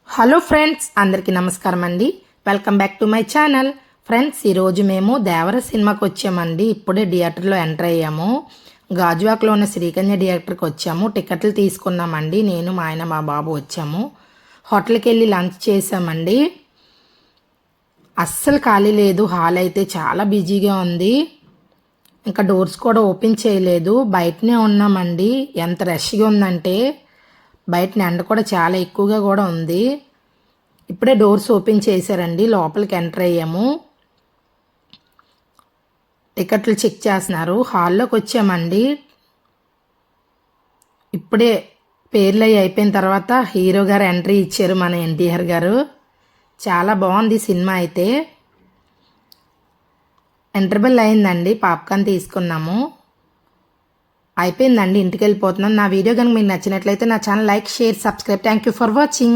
Hello friends, అందరికీ నమస్కారం అండి. Welcome back to my channel. Friends, ఈరోజు మేము దేవర సినిమాకి వచ్చామండి. ఇప్పుడే థియేటర్లో ఎంటర్ అయ్యాము. గాజువాకలో ఉన్న శ్రీకన్య థియేటర్కి వచ్చాము. టికెట్లు తీసుకున్నామండి. నేను మా ఆయన మా బాబు వచ్చాము. హోటల్కి వెళ్ళి లంచ్ చేసామండి. అస్సలు ఖాళీ లేదు. హాల్ అయితే చాలా బిజీగా ఉంది. ఇంకా డోర్స్ కూడా ఓపెన్ చేయలేదు. బయటనే ఉన్నామండి. ఎంత రష్గా ఉందంటే బయట ఎండ కూడా చాలా ఎక్కువగా కూడా ఉంది. ఇప్పుడే డోర్స్ ఓపెన్ చేశారండి. లోపలికి ఎంటర్ అయ్యాము. టికెట్లు చెక్ చేస్తున్నారు. హాల్లోకి వచ్చామండి. ఇప్పుడే పేర్లు అయిపోయిన తర్వాత హీరో గారు ఎంట్రీ ఇచ్చారు, మన ఎన్టీఆర్ గారు. చాలా బాగుంది సినిమా అయితే. ఇంటర్వెల్ అయిందండి. పాప్కార్న్ తీసుకున్నాము. అయిపోయిందండి. ఇంటికి వెళ్ళిపోతున్నాను. నా వీడియో కనుక మీకు నచ్చినట్లయితే నా channel like, share, subscribe. Thank you for watching.